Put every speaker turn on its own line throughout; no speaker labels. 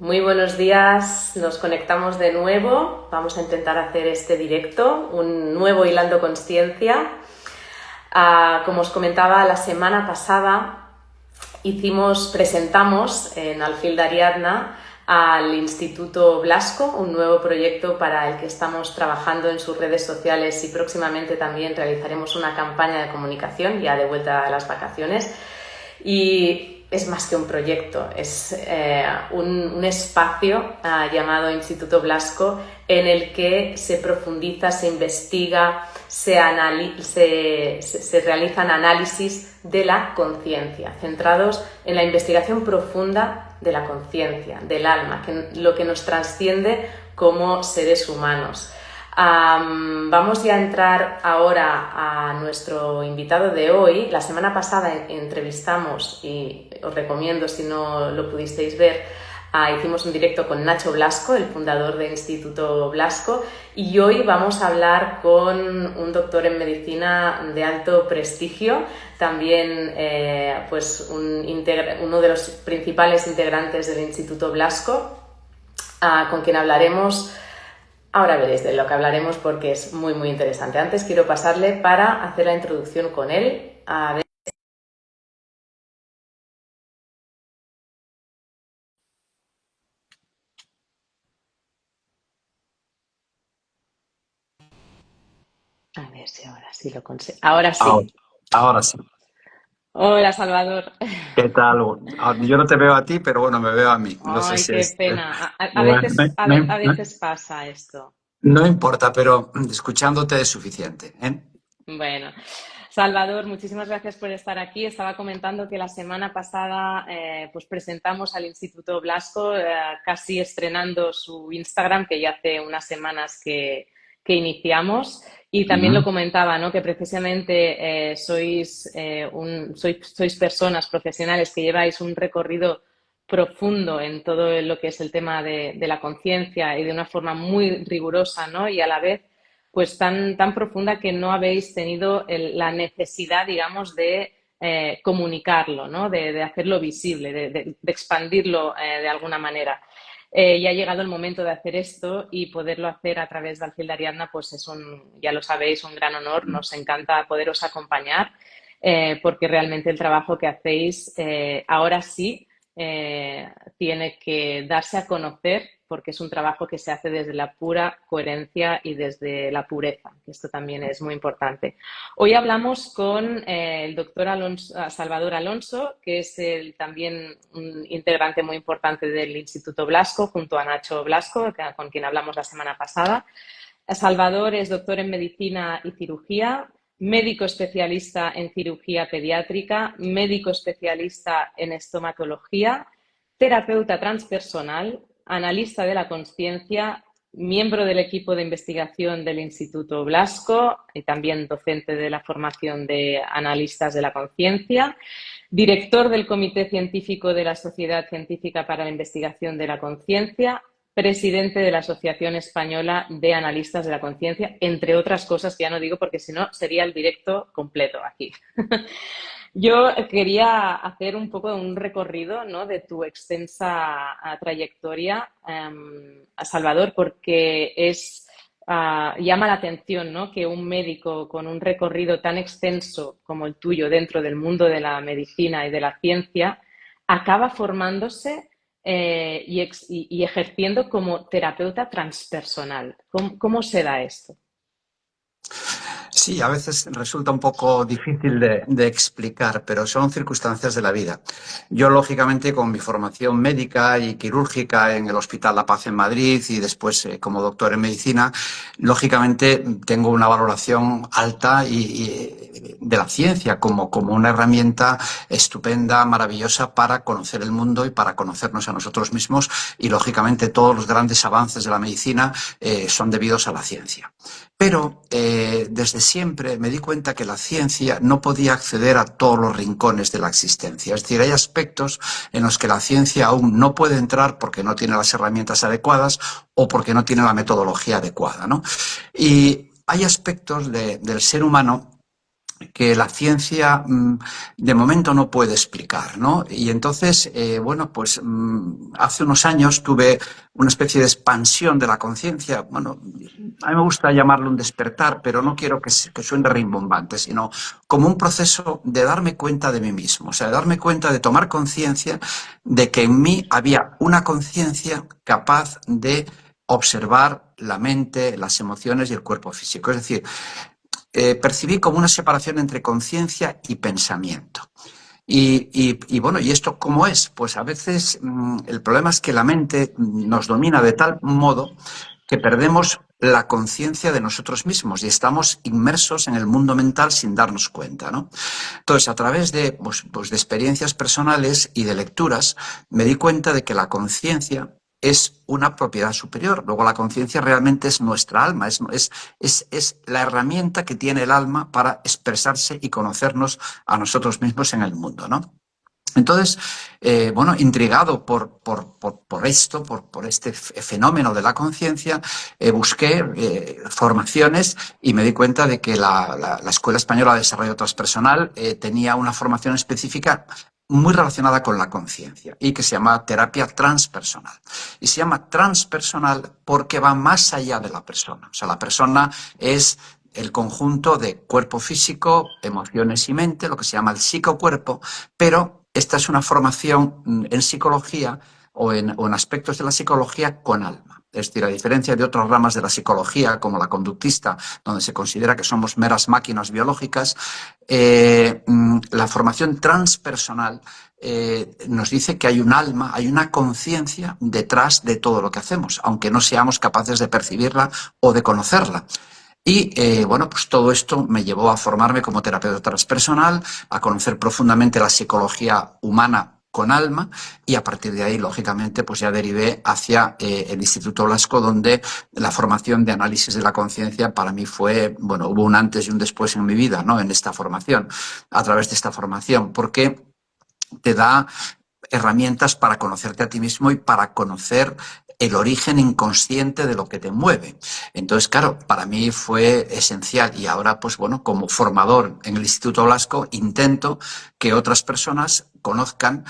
Muy buenos días, nos conectamos de nuevo. Vamos a intentar hacer este directo, un nuevo Hilando Consciencia. Como os comentaba, la semana pasada presentamos en Alfil de Ariadna al Instituto Blasco, un nuevo proyecto para el que estamos trabajando en sus redes sociales y próximamente también realizaremos una campaña de comunicación ya de vuelta a las vacaciones. Y es más que un proyecto, es un espacio llamado Instituto Blasco en el que se profundiza, se investiga, se realizan análisis de la conciencia, centrados en la investigación profunda de la conciencia, del alma, lo que nos trasciende como seres humanos. Vamos ya a entrar ahora a nuestro invitado de hoy. La semana pasada entrevistamos, y os recomiendo si no lo pudisteis ver, hicimos un directo con Nacho Blasco, el fundador del Instituto Blasco, y hoy vamos a hablar con un doctor en medicina de alto prestigio, también uno de los principales integrantes del Instituto Blasco, con quien hablaremos. Ahora veréis de lo que hablaremos porque es muy, muy interesante. Antes quiero pasarle para hacer la introducción con él. A ver. A ver si ahora sí lo consigo. Ahora
Ahora,
sí.
ahora sí.
Hola, Salvador.
¿Qué tal? Yo no te veo a ti, pero bueno, me veo a mí. No sé
Ay,
si
qué
es...
pena. A
bueno,
veces, a veces pasa esto.
no importa, pero escuchándote es suficiente, ¿eh?
Bueno, Salvador, muchísimas gracias por estar aquí. Estaba comentando que la semana pasada pues presentamos al Instituto Blasco, casi estrenando su Instagram, que ya hace unas semanas que iniciamos. Y también lo
Ujú.
comentaba, ¿no? Que precisamente sois personas profesionales que lleváis un recorrido profundo en todo lo que es el tema de la conciencia y de una forma muy rigurosa, ¿no? Y a la vez pues tan profunda que no habéis tenido la necesidad, digamos, de comunicarlo, ¿no? De hacerlo visible, de expandirlo de alguna manera. Ya ha llegado el momento de hacer esto y poderlo hacer a través de Alfil de Ariadna, pues es ya lo sabéis, un gran honor. Nos encanta poderos acompañar porque realmente el trabajo que hacéis ahora sí tiene que darse a conocer porque es un trabajo que se hace desde la pura coherencia y desde la pureza, que esto también es muy importante. Hoy hablamos con el doctor Salvador Alonso, que es también un integrante muy importante del Instituto Blasco, junto a Nacho Blasco, con quien hablamos la semana pasada. Salvador es doctor en medicina y cirugía, médico especialista en cirugía pediátrica, médico especialista en estomatología, terapeuta transpersonal, analista de la consciencia, miembro del equipo de investigación del Instituto Blasco y también docente de la formación de analistas de la conciencia, director del Comité Científico de la Sociedad Científica para la Investigación de la Conciencia, presidente de la Asociación Española de Analistas de la Conciencia, entre otras cosas que ya no digo porque si no sería el directo completo aquí. Yo quería hacer un poco un recorrido, ¿no? De tu extensa trayectoria, a Salvador, porque llama la atención, ¿no? Que un médico con un recorrido tan extenso como el tuyo dentro del mundo de la medicina y de la ciencia acaba formándose y ejerciendo como terapeuta transpersonal. ¿Cómo se da esto?
Sí, a veces resulta un poco difícil de explicar, pero son circunstancias de la vida. Yo, lógicamente, con mi formación médica y quirúrgica en el Hospital La Paz en Madrid y después como doctor en medicina, lógicamente tengo una valoración alta de la ciencia como una herramienta estupenda, maravillosa para conocer el mundo y para conocernos a nosotros mismos. Y, lógicamente, todos los grandes avances de la medicina son debidos a la ciencia. Pero desde siempre me di cuenta que la ciencia no podía acceder a todos los rincones de la existencia. Es decir, hay aspectos en los que la ciencia aún no puede entrar porque no tiene las herramientas adecuadas o porque no tiene la metodología adecuada, ¿no? Y hay aspectos del ser humano que la ciencia de momento no puede explicar, ¿no? Y entonces, bueno, pues hace unos años tuve una especie de expansión de la conciencia. Bueno, a mí me gusta llamarlo un despertar, pero no quiero que suene rimbombante, sino como un proceso de darme cuenta de mí mismo, o sea, de darme cuenta de tomar conciencia de que en mí había una conciencia capaz de observar la mente, las emociones y el cuerpo físico. Es decir, percibí como una separación entre conciencia y pensamiento. Bueno, ¿y esto cómo es? Pues a veces el problema es que la mente nos domina de tal modo que perdemos la conciencia de nosotros mismos y estamos inmersos en el mundo mental sin darnos cuenta, ¿no? Entonces, a través de, pues de experiencias personales y de lecturas, me di cuenta de que la conciencia es una propiedad superior. Luego la conciencia realmente es nuestra alma, es la herramienta que tiene el alma para expresarse y conocernos a nosotros mismos en el mundo, ¿no? Entonces, bueno, intrigado por esto, por este fenómeno de la conciencia, busqué formaciones y me di cuenta de que la Escuela Española de Desarrollo Transpersonal tenía una formación específica muy relacionada con la conciencia y que se llama terapia transpersonal. Y se llama transpersonal porque va más allá de la persona. O sea, la persona es el conjunto de cuerpo físico, emociones y mente, lo que se llama el psicocuerpo, pero esta es una formación en psicología o en aspectos de la psicología con alma. Es decir, a diferencia de otras ramas de la psicología, como la conductista, donde se considera que somos meras máquinas biológicas, la formación transpersonal nos dice que hay un alma, hay una conciencia detrás de todo lo que hacemos, aunque no seamos capaces de percibirla o de conocerla. Y bueno, pues todo esto me llevó a formarme como terapeuta transpersonal, a conocer profundamente la psicología humana con alma y a partir de ahí, lógicamente, pues ya derivé hacia el Instituto Blasco, donde la formación de análisis de la conciencia para mí fue, bueno, hubo un antes y un después en mi vida, ¿no? En esta formación, a través de esta formación, porque te da herramientas para conocerte a ti mismo y para conocer el origen inconsciente de lo que te mueve. Entonces, claro, para mí fue esencial y ahora, pues bueno, como formador en el Instituto Blasco, intento que otras personas conozcan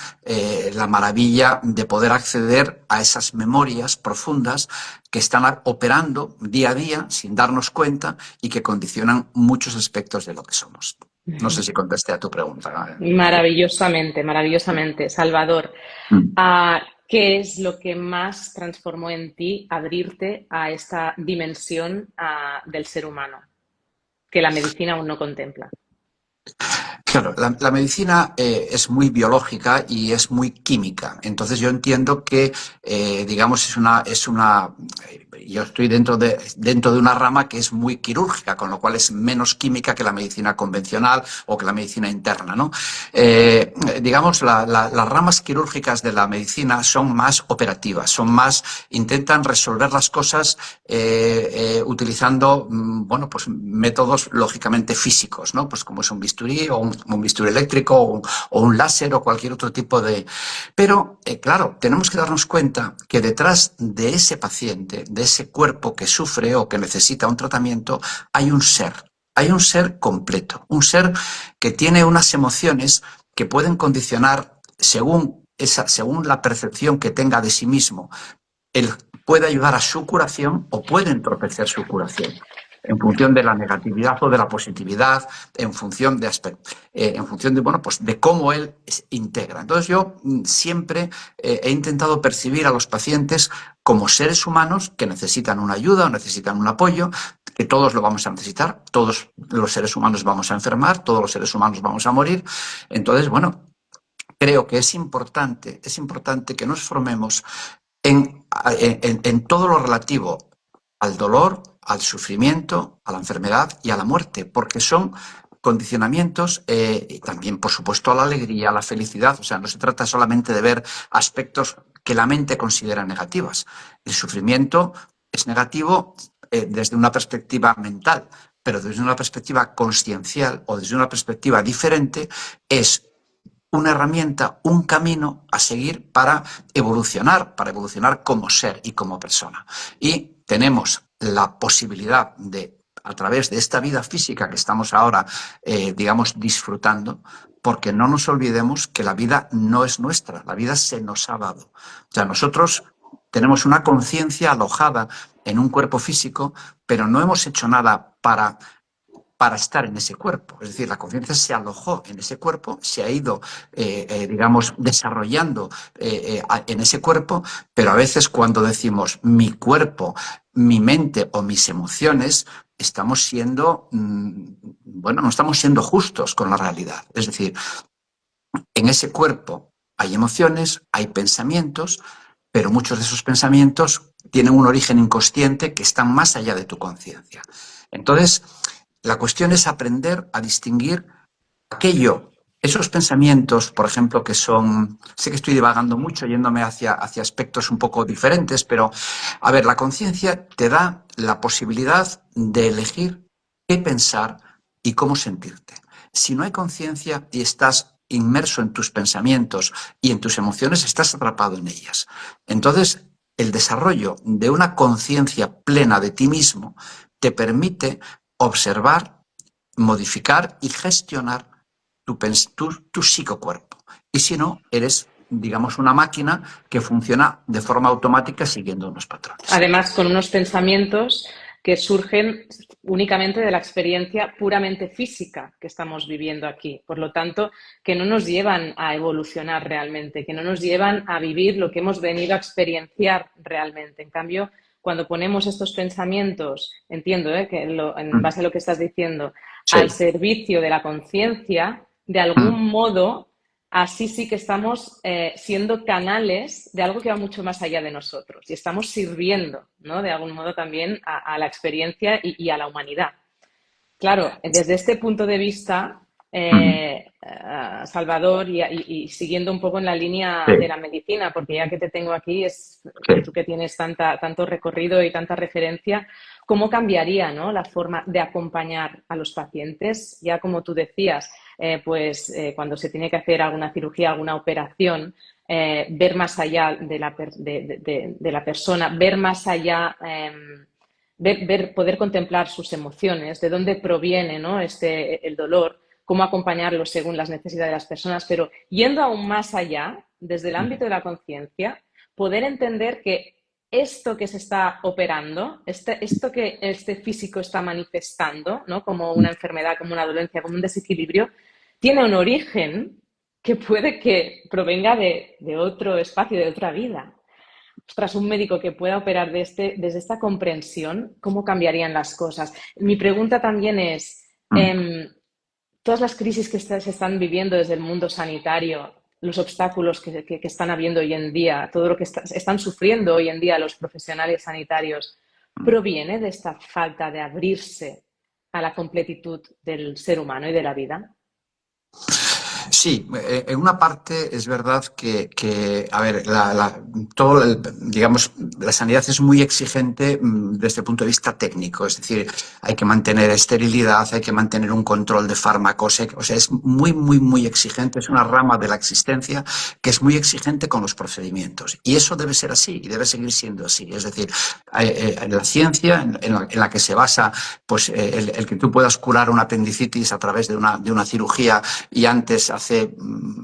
la maravilla de poder acceder a esas memorias profundas que están operando día a día sin darnos cuenta y que condicionan muchos aspectos de lo que somos. No sé si contesté a tu pregunta, María.
Maravillosamente, maravillosamente. Salvador,
Mm.
¿qué es lo que más transformó en ti abrirte a esta dimensión del ser humano que la medicina aún no contempla?
Claro, la medicina es muy biológica y es muy química. Entonces yo entiendo que, digamos, yo estoy dentro de una rama que es muy quirúrgica, con lo cual es menos química que la medicina convencional o que la medicina interna, ¿no? Digamos, las ramas quirúrgicas de la medicina son más operativas, intentan resolver las cosas utilizando, bueno, pues métodos lógicamente físicos, ¿no? Pues como es un bisturí o un bisturí eléctrico o un láser o cualquier otro tipo de... Pero, claro, tenemos que darnos cuenta que detrás de ese paciente, de ese cuerpo que sufre o que necesita un tratamiento, hay un ser. Hay un ser completo, un ser que tiene unas emociones que pueden condicionar según la percepción que tenga de sí mismo. Él puede ayudar a su curación o puede entorpecer su curación en función de la negatividad o de la positividad, en función de, bueno, pues de cómo él integra. Entonces yo siempre he intentado percibir a los pacientes como seres humanos que necesitan una ayuda o necesitan un apoyo, que todos lo vamos a necesitar, todos los seres humanos vamos a enfermar, todos los seres humanos vamos a morir. Entonces, bueno, creo que es importante que nos formemos en todo lo relativo al dolor, al sufrimiento, a la enfermedad y a la muerte, porque son condicionamientos y también, por supuesto, a la alegría, a la felicidad. O sea, no se trata solamente de ver aspectos que la mente considera negativas. El sufrimiento es negativo desde una perspectiva mental, pero desde una perspectiva consciencial o desde una perspectiva diferente es una herramienta, un camino a seguir para evolucionar como ser y como persona. Y tenemos la posibilidad de a través de esta vida física que estamos ahora, digamos, disfrutando, porque no nos olvidemos que la vida no es nuestra, la vida se nos ha dado. O sea, nosotros tenemos una conciencia alojada en un cuerpo físico, pero no hemos hecho nada para estar en ese cuerpo. Es decir, la conciencia se alojó en ese cuerpo, se ha ido, digamos, desarrollando en ese cuerpo, pero a veces cuando decimos mi cuerpo, mi mente o mis emociones, estamos siendo, bueno, no estamos siendo justos con la realidad. Es decir, en ese cuerpo hay emociones, hay pensamientos, pero muchos de esos pensamientos tienen un origen inconsciente que están más allá de tu conciencia. Entonces, la cuestión es aprender a distinguir aquello, esos pensamientos, por ejemplo, que son, sé que estoy divagando mucho, yéndome hacia aspectos un poco diferentes, pero, a ver, la conciencia te da la posibilidad de elegir qué pensar y cómo sentirte. Si no hay conciencia y estás inmerso en tus pensamientos y en tus emociones, estás atrapado en ellas. Entonces, el desarrollo de una conciencia plena de ti mismo te permite observar, modificar y gestionar tu psicocuerpo. Y si no, eres, digamos, una máquina que funciona de forma automática siguiendo unos patrones.
Además, con unos pensamientos que surgen únicamente de la experiencia puramente física que estamos viviendo aquí. Por lo tanto, que no nos llevan a evolucionar realmente, que no nos llevan a vivir lo que hemos venido a experienciar realmente. En cambio, cuando ponemos estos pensamientos, entiendo que en base a lo que estás diciendo, al
Sí.
servicio de la conciencia, de algún modo así sí que estamos siendo canales de algo que va mucho más allá de nosotros y estamos sirviendo, ¿no? De algún modo también a la experiencia y a la humanidad. Claro, desde este punto de vista, Salvador, y siguiendo un poco en la línea de
Sí,
la medicina, porque ya que te tengo aquí, tú
sí.
que tienes tanto recorrido y tanta referencia, ¿cómo cambiaría, ¿no?, la forma de acompañar a los pacientes? Ya como tú decías, cuando se tiene que hacer alguna cirugía, alguna operación, ver más allá de la persona, ver más allá, poder contemplar sus emociones, de dónde proviene, ¿no?, el dolor, cómo acompañarlo según las necesidades de las personas, pero yendo aún más allá, desde el ámbito de la conciencia, poder entender que esto que se está operando, esto que este físico está manifestando, ¿no?, como una enfermedad, como una dolencia, como un desequilibrio, tiene un origen que puede que provenga de otro espacio, de otra vida. Ostras, un médico que pueda operar desde esta comprensión, ¿cómo cambiarían las cosas? Mi pregunta también es, todas las crisis que se están viviendo desde el mundo sanitario, los obstáculos que están habiendo hoy en día, todo lo que están sufriendo hoy en día los profesionales sanitarios, ¿proviene de esta falta de abrirse a la completitud del ser humano y de la vida?
Sí, en una parte es verdad a ver, digamos, la sanidad es muy exigente desde el punto de vista técnico, es decir, hay que mantener esterilidad, hay que mantener un control de fármacos, o sea, es muy, muy, muy exigente, es una rama de la existencia que es muy exigente con los procedimientos. Y eso debe ser así y debe seguir siendo así. Es decir, en la ciencia en la que se basa pues, el que tú puedas curar una apendicitis a través de una cirugía y antes, hace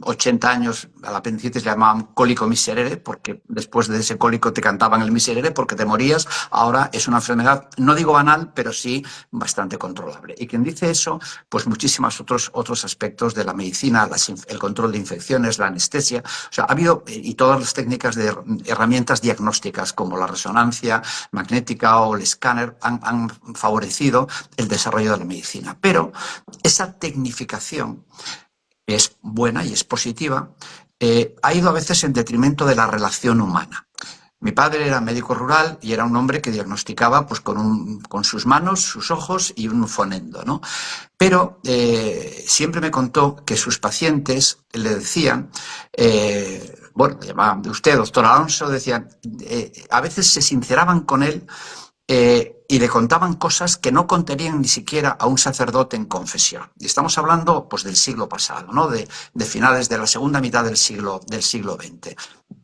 80 años, a la apendicitis le llamaban cólico miserere, porque después de ese cólico te cantaban el miserere porque te morías. Ahora es una enfermedad, no digo banal, pero sí bastante controlable. Y quien dice eso, pues muchísimos otros aspectos de la medicina, el control de infecciones, la anestesia, o sea, ha habido, y todas las técnicas de herramientas diagnósticas como la resonancia magnética o el escáner han favorecido el desarrollo de la medicina. Pero esa tecnificación es buena y es positiva, ha ido a veces en detrimento de la relación humana. Mi padre era médico rural y era un hombre que diagnosticaba pues, con sus manos, sus ojos y un fonendo, ¿no? Pero siempre me contó que sus pacientes le decían, bueno, le llamaban de usted, doctor Alonso, decían, a veces se sinceraban con él y le contaban cosas que no contarían ni siquiera a un sacerdote en confesión. Y estamos hablando pues, del siglo pasado, ¿no? de finales de la segunda mitad del siglo XX.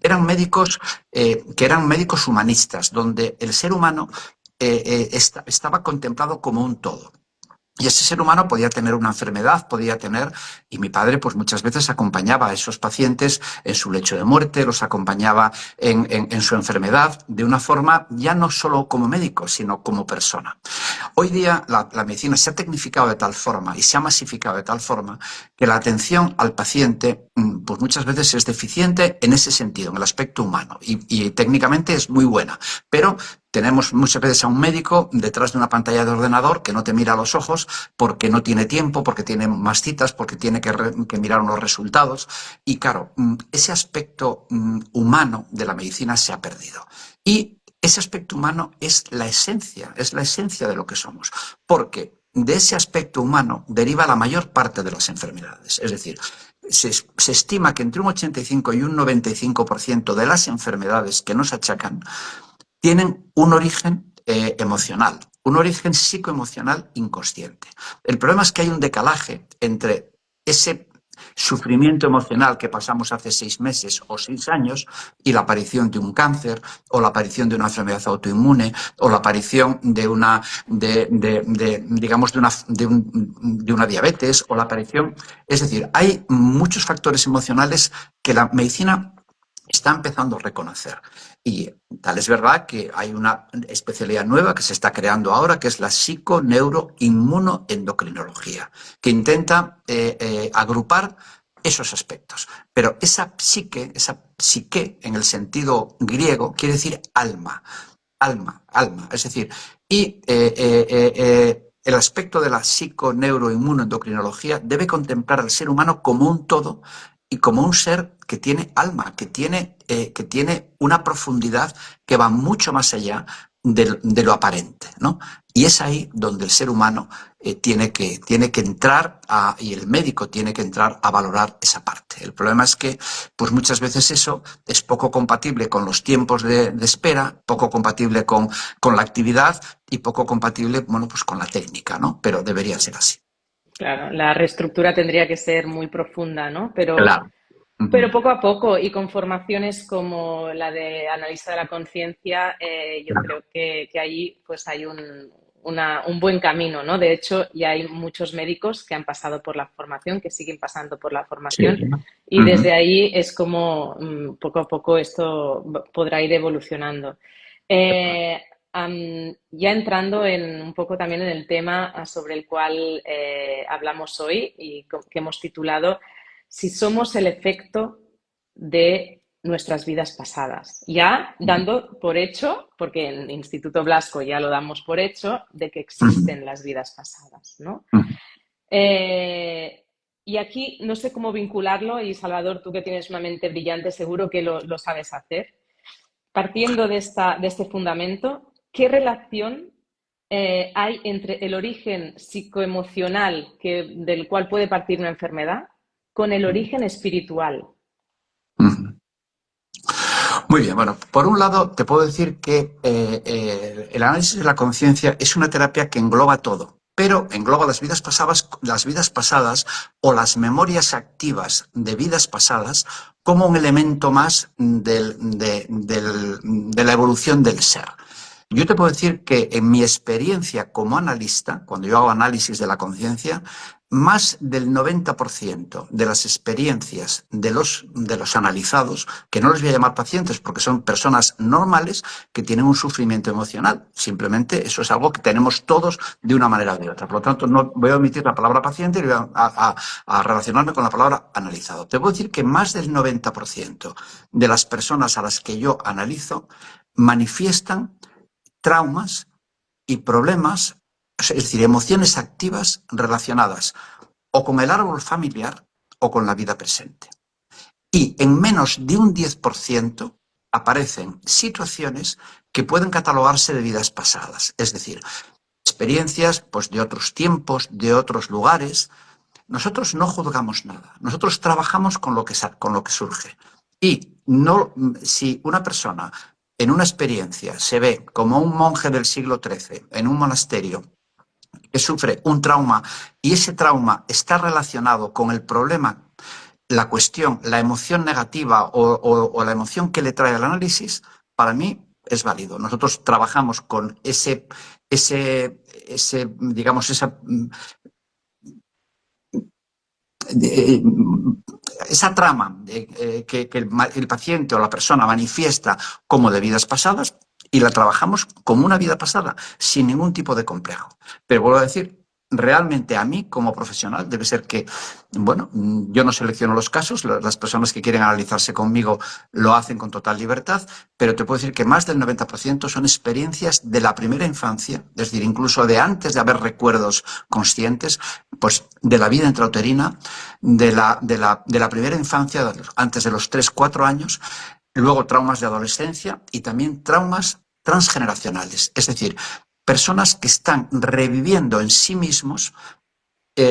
Eran médicos que eran médicos humanistas, donde el ser humano estaba contemplado como un todo. Y ese ser humano podía tener una enfermedad, podía tener, y mi padre pues muchas veces acompañaba a esos pacientes en su lecho de muerte, los acompañaba en su enfermedad de una forma ya no solo como médico, sino como persona. Hoy día la medicina se ha tecnificado de tal forma y se ha masificado de tal forma que la atención al paciente pues muchas veces es deficiente en ese sentido, en el aspecto humano, y técnicamente es muy buena, pero tenemos muchas veces a un médico detrás de una pantalla de ordenador que no te mira a los ojos porque no tiene tiempo, porque tiene más citas, porque tiene que mirar unos resultados. Y claro, ese aspecto humano de la medicina se ha perdido. Y ese aspecto humano es la esencia de lo que somos. Porque de ese aspecto humano deriva la mayor parte de las enfermedades. Es decir, se estima que entre un 85 y un 95% de las enfermedades que nos achacan tienen un origen emocional, un origen psicoemocional inconsciente. El problema es que hay un decalaje entre ese sufrimiento emocional que pasamos hace 6 meses o 6 años y la aparición de un cáncer o la aparición de una enfermedad autoinmune o la aparición de una digamos de una diabetes o la aparición, es decir, hay muchos factores emocionales que la medicina está empezando a reconocer. Y tal es verdad que hay una especialidad nueva que se está creando ahora, que es la psiconeuroinmunoendocrinología, que intenta agrupar esos aspectos. Pero esa psique, en el sentido griego, quiere decir alma, alma. Es decir, y el aspecto de la psiconeuroinmunoendocrinología debe contemplar al ser humano como un todo y como un ser que tiene alma, que tiene una profundidad que va mucho más allá de lo aparente, ¿no? Y es ahí donde el ser humano tiene que entrar y el médico tiene que entrar a valorar esa parte. El problema es que pues muchas veces eso es poco compatible con los tiempos de espera, poco compatible con la actividad y poco compatible, bueno, pues con la técnica, ¿no? Pero debería ser así.
Claro, la reestructura tendría que ser muy profunda, ¿no?
Claro.
Pero
Ujú.
poco a poco y con formaciones como la de analista de la conciencia, yo
Claro.
creo que ahí pues hay un buen camino, ¿no? De hecho, ya hay muchos médicos que han pasado por la formación, que siguen pasando por la
Sí.
formación y
Ujú.
desde ahí es como poco a poco esto podrá ir evolucionando. Eh, ya entrando en un poco también en el tema sobre el cual hablamos hoy y que hemos titulado si somos el efecto de nuestras vidas pasadas. Ya dando por hecho, porque en Instituto Blasco ya lo damos por hecho, de que
Ujú.
existen las vidas pasadas, ¿no?
Ujú.
Eh, y aquí no sé cómo vincularlo, y Salvador, tú que tienes una mente brillante, seguro que lo sabes hacer. Partiendo de este fundamento, ¿qué relación hay entre el origen psicoemocional del cual puede partir una enfermedad con el origen espiritual?
Ujú. Muy bien, bueno, por un lado te puedo decir que el análisis de la conciencia es una terapia que engloba todo, pero engloba las vidas pasadas o las memorias activas de vidas pasadas como un elemento más de la evolución del ser. Yo te puedo decir que en mi experiencia como analista, cuando yo hago análisis de la conciencia, más del 90% de las experiencias de los analizados, que no les voy a llamar pacientes porque son personas normales que tienen un sufrimiento emocional. Simplemente eso es algo que tenemos todos de una manera o de otra. Por lo tanto, no voy a omitir la palabra paciente y voy a relacionarme con la palabra analizado. Te puedo decir que más del 90% de las personas a las que yo analizo manifiestan traumas y problemas, es decir, emociones activas relacionadas o con el árbol familiar o con la vida presente. Y en menos de un 10% aparecen situaciones que pueden catalogarse de vidas pasadas, es decir, experiencias pues, de otros tiempos, de otros lugares. Nosotros no juzgamos nada, nosotros trabajamos con lo que surge. Y no, si una persona en una experiencia se ve como un monje del siglo XIII en un monasterio que sufre un trauma y ese trauma está relacionado con el problema, la cuestión, la emoción negativa o la emoción que le trae al análisis, para mí es válido. Nosotros trabajamos con digamos, eh, esa trama que el paciente o la persona manifiesta como de vidas pasadas y la trabajamos como una vida pasada, sin ningún tipo de complejo. Pero vuelvo a decir, realmente a mí como profesional debe ser que, bueno, yo no selecciono los casos, las personas que quieren analizarse conmigo lo hacen con total libertad, pero te puedo decir que más del 90% son experiencias de la primera infancia, es decir, incluso de antes de haber recuerdos conscientes, pues de la vida intrauterina, de la primera infancia, antes de los 3 4 años, luego traumas de adolescencia y también traumas transgeneracionales, es decir, personas que están reviviendo en sí mismos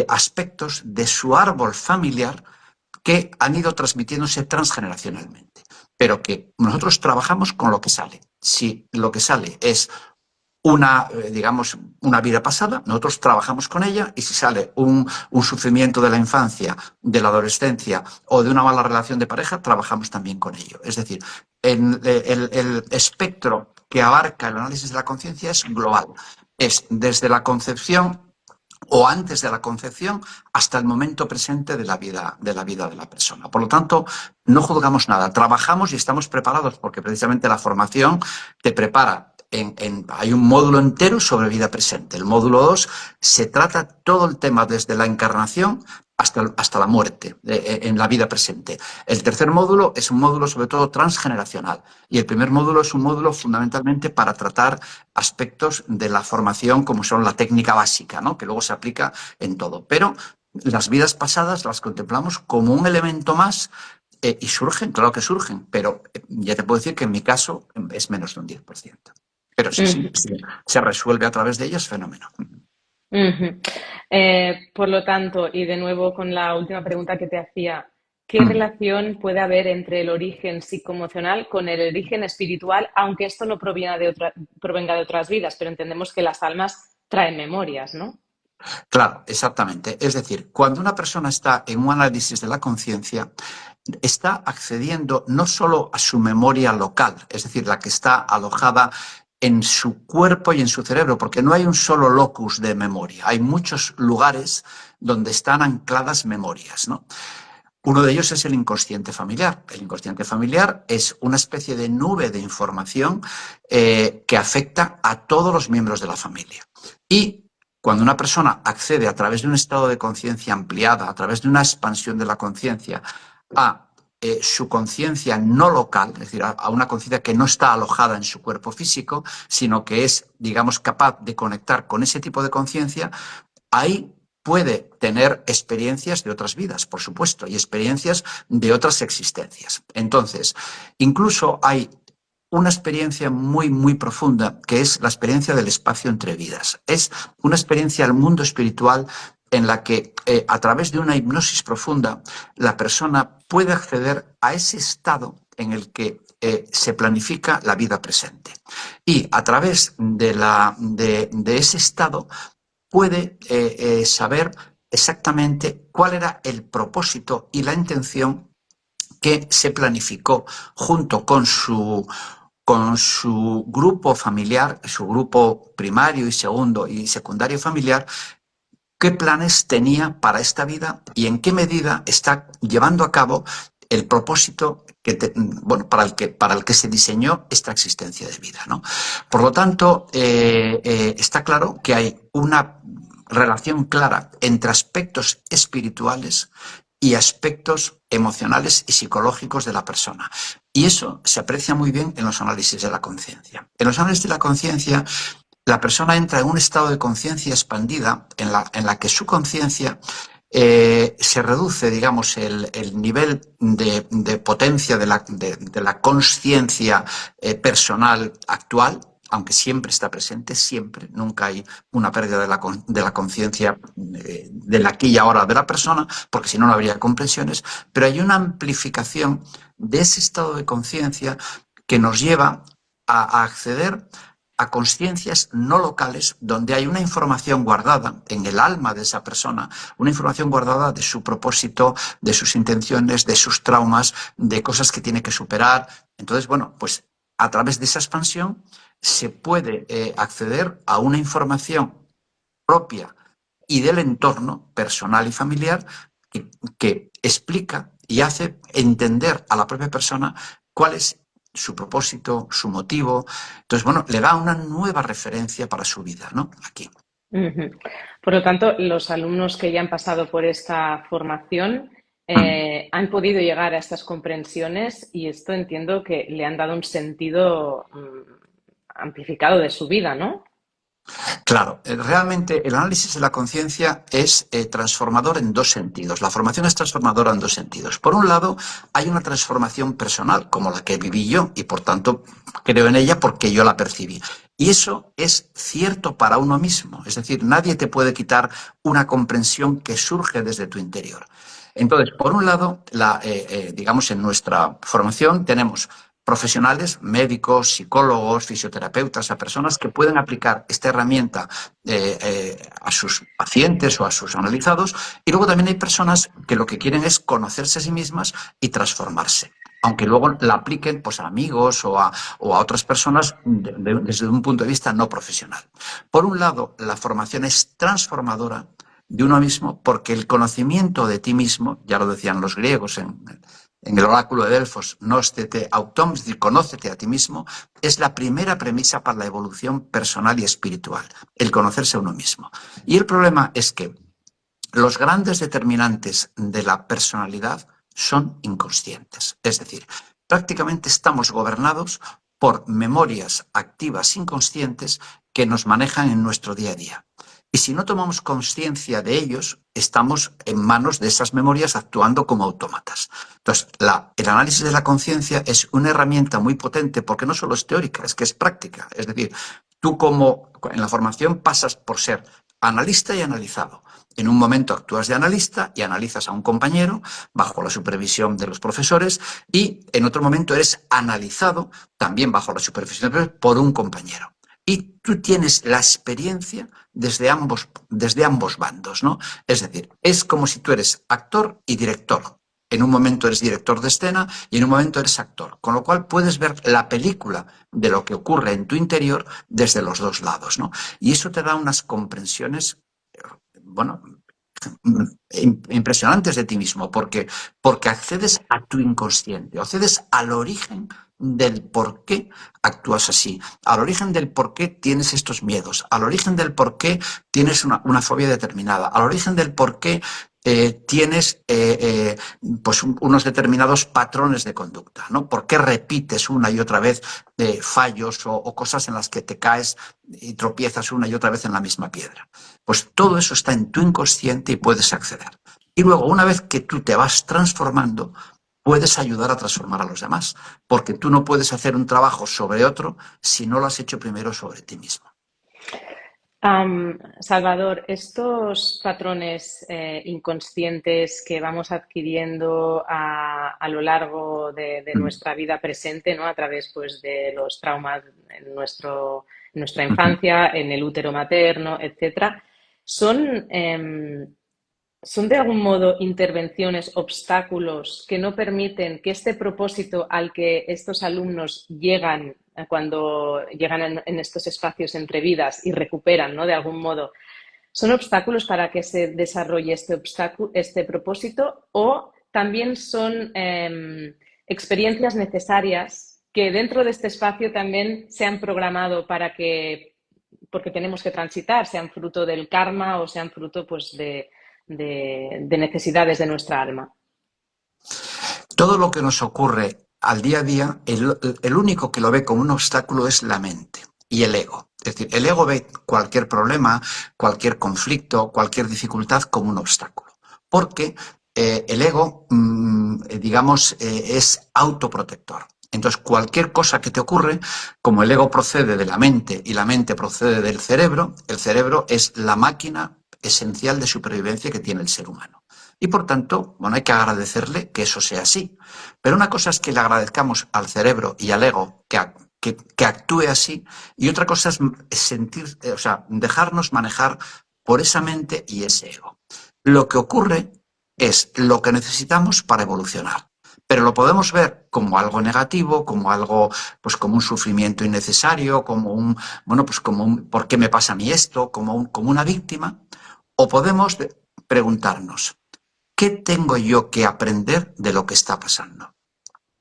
aspectos de su árbol familiar que han ido transmitiéndose transgeneracionalmente, pero que nosotros trabajamos con lo que sale. Si lo que sale es digamos, una vida pasada, nosotros trabajamos con ella y si sale un sufrimiento de la infancia, de la adolescencia o de una mala relación de pareja, trabajamos también con ello. Es decir, el espectro que abarca el análisis de la conciencia es global. Es desde la concepción o antes de la concepción hasta el momento presente de la vida de la persona. Por lo tanto, no juzgamos nada, trabajamos y estamos preparados porque precisamente la formación te prepara. Hay un módulo entero sobre vida presente. El módulo 2 se trata todo el tema desde la encarnación hasta la muerte en la vida presente. El tercer módulo es un módulo sobre todo transgeneracional y el primer módulo es un módulo fundamentalmente para tratar aspectos de la formación como son la técnica básica, ¿no? Que luego se aplica en todo. Pero las vidas pasadas las contemplamos como un elemento más y surgen, claro que surgen, pero ya te puedo decir que en mi caso es menos de un 10%. Pero sí, sí,
Ujú,
sí, se resuelve a través de ellas, fenómeno.
ujú. Por lo tanto, y de nuevo con la última pregunta que te hacía, ¿qué
Mm.
relación puede haber entre el origen psicoemocional con el origen espiritual, aunque esto no provenga de otras vidas, pero entendemos que las almas traen memorias, ¿no?
Claro, exactamente. Es decir, cuando una persona está en un análisis de la conciencia, está accediendo no solo a su memoria local, es decir, la que está alojada en su cuerpo y en su cerebro, porque no hay un solo locus de memoria, hay muchos lugares donde están ancladas memorias, ¿no? Uno de ellos es el inconsciente familiar. El inconsciente familiar es una especie de nube de información que afecta a todos los miembros de la familia. Y cuando una persona accede a través de un estado de conciencia ampliada, a través de una expansión de la conciencia, a su conciencia no local, es decir, a una conciencia que no está alojada en su cuerpo físico, sino que es, digamos, capaz de conectar con ese tipo de conciencia, ahí puede tener experiencias de otras vidas, por supuesto, y experiencias de otras existencias. Entonces, incluso hay una experiencia muy, muy profunda, que es la experiencia del espacio entre vidas. Es una experiencia del mundo espiritual en la que, a través de una hipnosis profunda, la persona puede acceder a ese estado en el que se planifica la vida presente. Y a través de ese estado puede saber exactamente cuál era el propósito y la intención que se planificó junto con su grupo familiar, su grupo primario y segundo y secundario familiar, qué planes tenía para esta vida y en qué medida está llevando a cabo el propósito bueno, para el que se diseñó esta existencia de vida, ¿no? Por lo tanto, está claro que hay una relación clara entre aspectos espirituales y aspectos emocionales y psicológicos de la persona. Y eso se aprecia muy bien en los análisis de la conciencia. En los análisis de la conciencia, la persona entra en un estado de conciencia expandida en la que su conciencia se reduce, digamos, el nivel de potencia de la consciencia personal actual, aunque siempre está presente, siempre, nunca hay una pérdida de la conciencia del aquí y ahora de la persona, porque si no, no habría comprensiones, pero hay una amplificación de ese estado de conciencia que nos lleva a acceder a conciencias no locales donde hay una información guardada en el alma de esa persona, una información guardada de su propósito, de sus intenciones, de sus traumas, de cosas que tiene que superar. Entonces, bueno, pues a través de esa expansión se puede acceder a una información propia y del entorno personal y familiar que explica y hace entender a la propia persona cuál es su propósito, su motivo. Entonces, bueno, le da una nueva referencia para su vida, ¿no? Aquí.
Ujú. Por lo tanto, los alumnos que ya han pasado por esta formación
Mm.
han podido llegar a estas comprensiones y esto entiendo que le han dado un sentido amplificado de su vida, ¿no?
Claro, realmente el análisis de la conciencia es transformador en dos sentidos. La formación es transformadora en dos sentidos. Por un lado, hay una transformación personal, como la que viví yo, y por tanto creo en ella porque yo la percibí. Y eso es cierto para uno mismo. Es decir, nadie te puede quitar una comprensión que surge desde tu interior. Entonces, por un lado, digamos, en nuestra formación tenemos profesionales, médicos, psicólogos, fisioterapeutas, a personas que pueden aplicar esta herramienta a sus pacientes o a sus analizados. Y luego también hay personas que lo que quieren es conocerse a sí mismas y transformarse, aunque luego la apliquen pues, a amigos o a otras personas desde un punto de vista no profesional. Por un lado, la formación es transformadora de uno mismo porque el conocimiento de ti mismo, ya lo decían los griegos en el oráculo de Delfos, gnóstete autom, es decir, conócete a ti mismo, es la primera premisa para la evolución personal y espiritual, el conocerse a uno mismo. Y el problema es que los grandes determinantes de la personalidad son inconscientes. Es decir, prácticamente estamos gobernados por memorias activas inconscientes que nos manejan en nuestro día a día. Y si no tomamos conciencia de ellos, estamos en manos de esas memorias actuando como autómatas. Entonces, el análisis de la conciencia es una herramienta muy potente porque no solo es teórica, es que es práctica. Es decir, tú como en la formación pasas por ser analista y analizado. En un momento actúas de analista y analizas a un compañero bajo la supervisión de los profesores y en otro momento eres analizado también bajo la supervisión por un compañero. Y tú tienes la experiencia desde ambos bandos, ¿no? Es decir, es como si tú eres actor y director. En un momento eres director de escena y en un momento eres actor, con lo cual puedes ver la película de lo que ocurre en tu interior desde los dos lados, ¿no? Y eso te da unas comprensiones, bueno, impresionantes de ti mismo, porque accedes a tu inconsciente, accedes al origen del por qué actúas así, al origen del por qué tienes estos miedos, al origen del por qué tienes una fobia determinada, al origen del por qué tienes pues unos determinados patrones de conducta, ¿no? ¿Por qué repites una y otra vez fallos o cosas en las que te caes y tropiezas una y otra vez en la misma piedra? Pues todo eso está en tu inconsciente y puedes acceder. Y luego, una vez que tú te vas transformando, puedes ayudar a transformar a los demás, porque tú no puedes hacer un trabajo sobre otro si no lo has hecho primero sobre ti mismo.
Salvador, estos patrones inconscientes que vamos adquiriendo a lo largo de nuestra vida presente, ¿no? A través pues, de los traumas en nuestra infancia, en el útero materno, etcétera, son, son de algún modo intervenciones, obstáculos que no permiten que este propósito al que estos alumnos llegan cuando llegan en estos espacios entre vidas y recuperan, ¿no? De algún modo, ¿son obstáculos para que se desarrolle este propósito o también son experiencias necesarias que dentro de este espacio también se han programado para que, porque tenemos que transitar, sean fruto del karma o sean fruto pues, de necesidades de nuestra alma?
Todo lo que nos ocurre al día a día, el único que lo ve como un obstáculo es la mente y el ego. Es decir, el ego ve cualquier problema, cualquier conflicto, cualquier dificultad como un obstáculo. Porque el ego, digamos, es autoprotector. Entonces, cualquier cosa que te ocurre, como el ego procede de la mente y la mente procede del cerebro, el cerebro es la máquina esencial de supervivencia que tiene el ser humano. Y por tanto, bueno, hay que agradecerle que eso sea así. Pero una cosa es que le agradezcamos al cerebro y al ego que actúe así, y otra cosa es sentir, o sea, dejarnos manejar por esa mente y ese ego. Lo que ocurre es lo que necesitamos para evolucionar. pero lo podemos ver como algo negativo, como algo, pues como un sufrimiento innecesario, como un, bueno, pues como un, ¿por qué me pasa a mí esto? Como una víctima. O podemos preguntarnos, ¿qué tengo yo que aprender de lo que está pasando?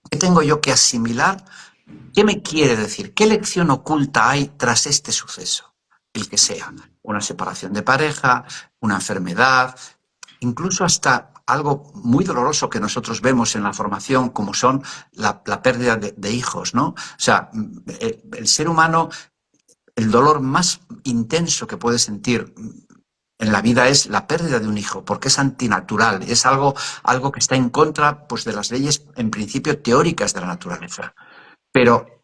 ¿Qué tengo yo que asimilar? ¿Qué me quiere decir? ¿Qué lección oculta hay tras este suceso? El que sea, una separación de pareja, una enfermedad, incluso hasta algo muy doloroso que nosotros vemos en la formación, como son la pérdida de hijos, ¿no? O sea, el ser humano, el dolor más intenso que puede sentir en la vida es la pérdida de un hijo, porque es antinatural, es algo que está en contra, pues, de las leyes, en principio, teóricas de la naturaleza. Pero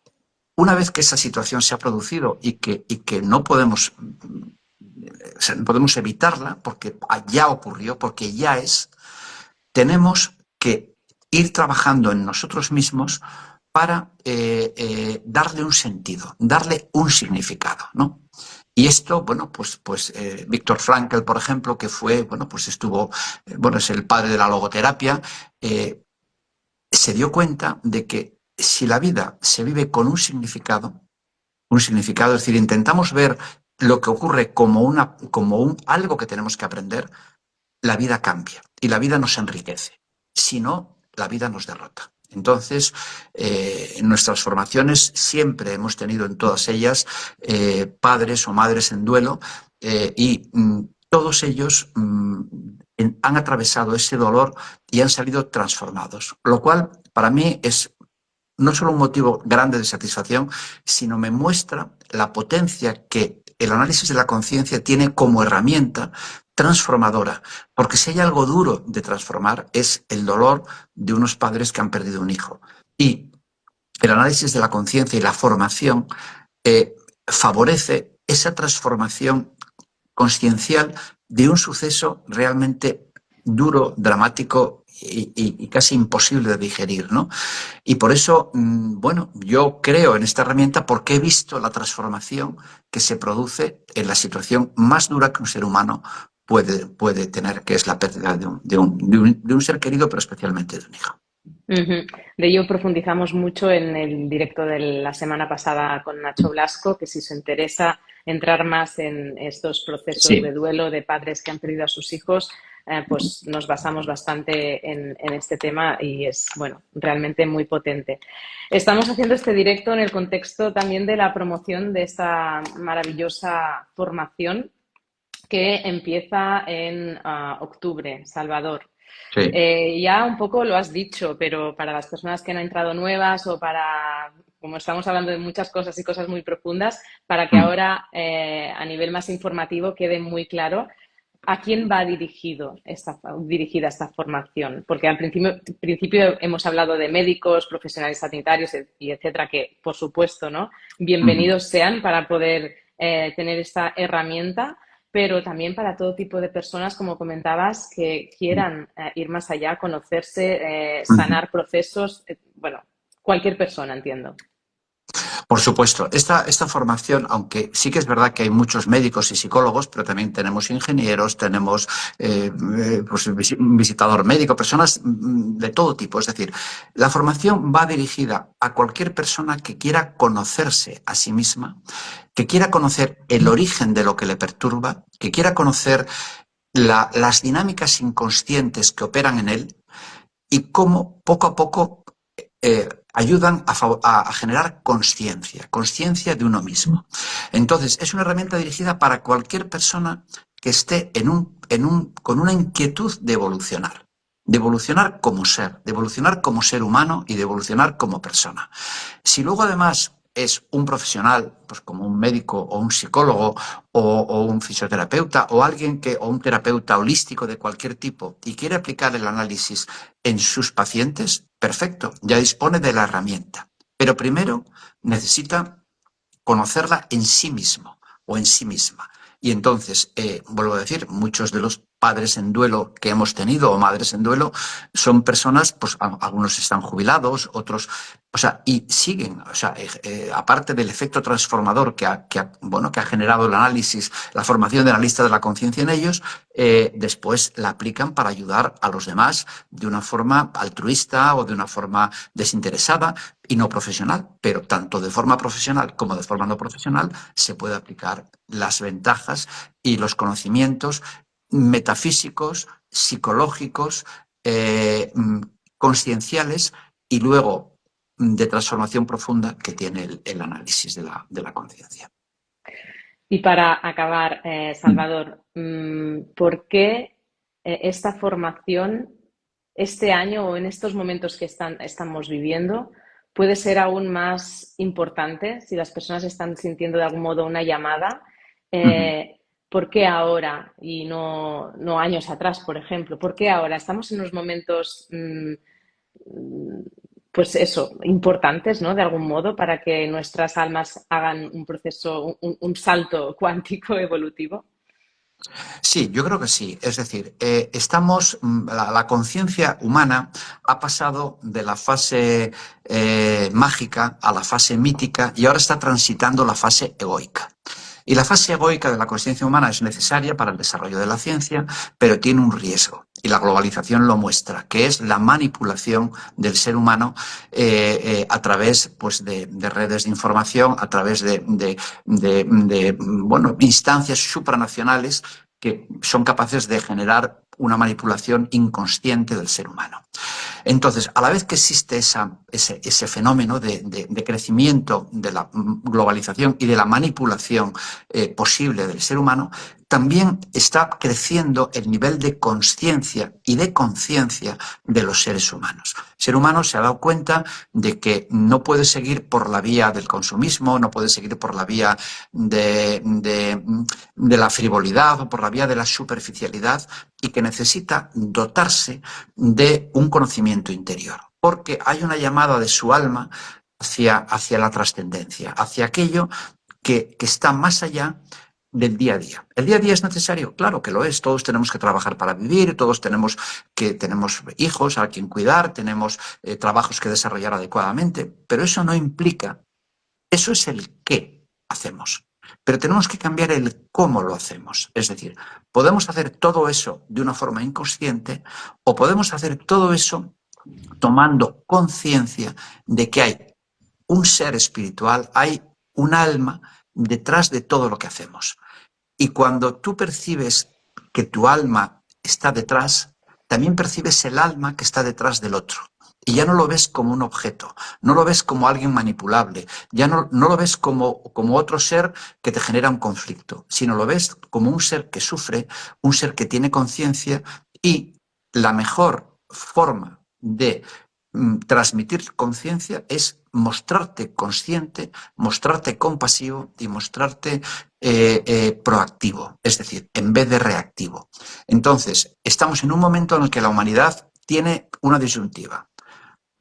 una vez que esa situación se ha producido y que no podemos, o sea, no podemos evitarla, porque ya ocurrió, porque ya es, tenemos que ir trabajando en nosotros mismos para darle un sentido, darle un significado, ¿no? Y esto, bueno, pues Víctor Frankl, por ejemplo, que fue, bueno, pues estuvo, bueno, es el padre de la logoterapia, eh, se dio cuenta de que si la vida se vive con un significado, es decir, intentamos ver lo que ocurre como un algo que tenemos que aprender, la vida cambia y la vida nos enriquece. Si no, la vida nos derrota. Entonces, en nuestras formaciones siempre hemos tenido en todas ellas padres o madres en duelo y todos ellos han atravesado ese dolor y han salido transformados, lo cual para mí es no solo un motivo grande de satisfacción, sino me muestra la potencia que el análisis de la conciencia tiene como herramienta transformadora. Porque si hay algo duro de transformar es el dolor de unos padres que han perdido un hijo. Y el análisis de la conciencia y la formación favorece esa transformación consciencial de un suceso realmente duro, dramático y casi imposible de digerir, ¿no? Y por eso, bueno, yo creo en esta herramienta porque he visto la transformación que se produce en la situación más dura que un ser humano puede tener, que es la pérdida de un ser querido, pero especialmente de un hijo.
Ujú. De ello profundizamos mucho en el directo de la semana pasada con Nacho Blasco, que si os interesa entrar más en estos procesos de
Sí.
duelo de padres que han perdido a sus hijos, pues nos basamos bastante en este tema y es, bueno, realmente muy potente. Estamos haciendo este directo en el contexto también de la promoción de esta maravillosa formación que empieza en octubre, Salvador.
Sí.
Ya un poco lo has dicho, pero para las personas que han entrado nuevas o para, como estamos hablando de muchas cosas y cosas muy profundas, para que
Mm.
ahora a nivel más informativo quede muy claro a quién va dirigida esta formación. Porque al principio hemos hablado de médicos, profesionales sanitarios y etcétera, que por supuesto, ¿no?
Mm.
Bienvenidos sean para poder tener esta herramienta, pero también para todo tipo de personas, como comentabas, que quieran ir más allá, conocerse,
Mm.
sanar procesos, bueno, cualquier persona, entiendo.
Por supuesto, esta formación, aunque sí que es verdad que hay muchos médicos y psicólogos, pero también tenemos ingenieros, tenemos pues, un visitador médico, personas de todo tipo. Es decir, la formación va dirigida a cualquier persona que quiera conocerse a sí misma, que quiera conocer el origen de lo que le perturba, que quiera conocer las dinámicas inconscientes que operan en él y cómo poco a poco ayudan a generar conciencia de uno mismo. Entonces, es una herramienta dirigida para cualquier persona que esté con una inquietud de evolucionar como ser, de evolucionar como ser humano y de evolucionar como persona. Si luego además es un profesional, pues como un médico o un psicólogo o un fisioterapeuta o un terapeuta holístico de cualquier tipo y quiere aplicar el análisis en sus pacientes, perfecto, ya dispone de la herramienta. Pero primero necesita conocerla en sí mismo o en sí misma. Y entonces, vuelvo a decir, muchos de los padres en duelo que hemos tenido o madres en duelo, son personas, pues algunos están jubilados, otros, o sea, y siguen, o sea, aparte del efecto transformador bueno, que ha generado el análisis, la formación de la lista de la conciencia en ellos, después la aplican para ayudar a los demás de una forma altruista o de una forma desinteresada y no profesional, pero tanto de forma profesional como de forma no profesional se puede aplicar las ventajas y los conocimientos metafísicos, psicológicos, conscienciales y luego de transformación profunda que tiene el análisis de la conciencia.
Y para acabar, Salvador, ¿por qué esta formación este año o en estos momentos que estamos viviendo puede ser aún más importante si las personas están sintiendo de algún modo una llamada? ¿Por qué ahora y no años atrás, por ejemplo? ¿Por qué ahora? Estamos en unos momentos pues eso, importantes, ¿no? De algún modo, para que nuestras almas hagan un proceso, un salto cuántico evolutivo.
Sí, yo creo que sí. Es decir, la conciencia humana ha pasado de la fase mágica a la fase mítica y ahora está transitando la fase egoica. Y la fase egoica de la conciencia humana es necesaria para el desarrollo de la ciencia, pero tiene un riesgo. Y la globalización lo muestra, que es la manipulación del ser humano a través pues, de redes de información, a través bueno, instancias supranacionales que son capaces de generar una manipulación inconsciente del ser humano. Entonces, a la vez que existe ese fenómeno de crecimiento de la globalización y de la manipulación posible del ser humano, también está creciendo el nivel de consciencia y de conciencia de los seres humanos. El ser humano se ha dado cuenta de que no puede seguir por la vía del consumismo, no puede seguir por la vía de la frivolidad o por la vía de la superficialidad y que necesita dotarse de un conocimiento interior, porque hay una llamada de su alma hacia la trascendencia, hacia aquello que está más allá del día a día. ¿El día a día es necesario? Claro que lo es. Todos tenemos que trabajar para vivir, todos tenemos hijos a quien cuidar, tenemos trabajos que desarrollar adecuadamente, pero eso no implica, eso es el qué hacemos. Pero tenemos que cambiar el cómo lo hacemos. Es decir, podemos hacer todo eso de una forma inconsciente o podemos hacer todo eso tomando conciencia de que hay un ser espiritual, hay un alma detrás de todo lo que hacemos. Y cuando tú percibes que tu alma está detrás, también percibes el alma que está detrás del otro. Y ya no lo ves como un objeto, no lo ves como alguien manipulable, ya no lo ves como otro ser que te genera un conflicto, sino lo ves como un ser que sufre, un ser que tiene conciencia y la mejor forma de transmitir conciencia es mostrarte consciente, mostrarte compasivo y mostrarte proactivo, es decir, en vez de reactivo. Entonces, estamos en un momento en el que la humanidad tiene una disyuntiva: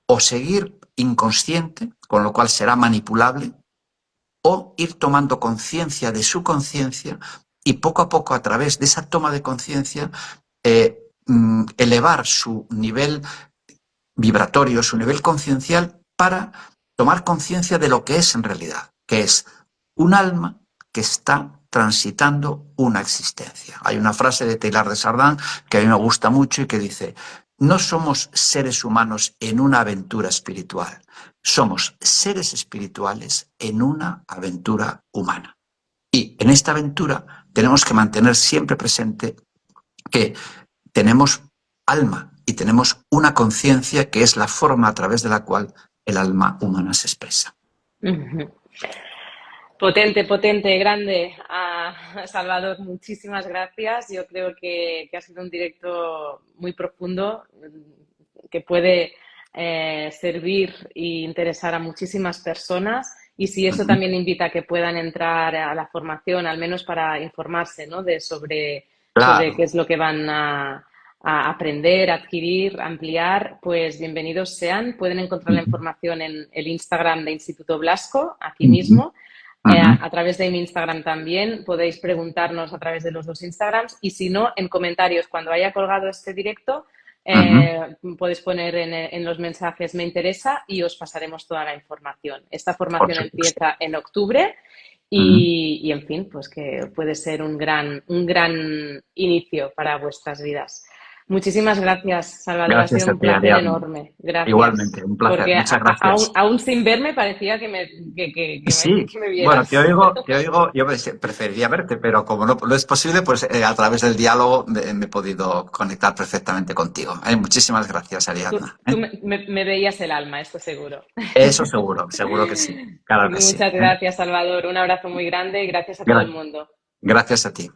o seguir inconsciente, con lo cual será manipulable, o ir tomando conciencia de su conciencia y poco a poco, a través de esa toma de conciencia, elevar su nivel vibratorio, su nivel conciencial, para tomar conciencia de lo que es en realidad, que es un alma que está transitando una existencia. Hay una frase de Teilhard de Chardin que a mí me gusta mucho y que dice: no somos seres humanos en una aventura espiritual, somos seres espirituales en una aventura humana. Y en esta aventura tenemos que mantener siempre presente que tenemos alma y tenemos una conciencia que es la forma a través de la cual el alma humana se expresa.
Potente, potente, grande. Salvador, muchísimas gracias. Yo creo que ha sido un directo muy profundo que puede servir e interesar a muchísimas personas. Y si eso también invita a que puedan entrar a la formación, al menos para informarse, ¿no? sobre qué
Claro.
es lo que van a aprender, adquirir, ampliar, pues bienvenidos sean. Pueden encontrar la información en el Instagram de Instituto Blasco, aquí mismo.
Ujú,
A través de mi Instagram también. Podéis preguntarnos a través de los dos Instagrams y si no, en comentarios cuando haya colgado este directo,
ujú.
podéis poner en los mensajes me interesa y os pasaremos toda la información. Esta
Por
formación
supuesto.
empieza en octubre
Ujú.
en fin, pues que puede ser un gran inicio para vuestras vidas. Muchísimas gracias, Salvador. Ha
Gracias
sido
a
un
ti,
placer
Ariadna.
enorme. Gracias.
Igualmente, un placer.
Porque
Muchas gracias.
aún sin verme parecía
Sí,
que me
bueno,
vieras.
te oigo, yo preferiría verte, pero como no es posible, pues a través del diálogo me he podido conectar perfectamente contigo. Muchísimas gracias, Ariadna.
Tú me veías el alma, esto seguro.
Eso seguro, seguro que sí. Claro que sí.
Muchas gracias, Salvador. Un abrazo muy grande y gracias a todo el
Gra-
mundo.
Gracias a ti.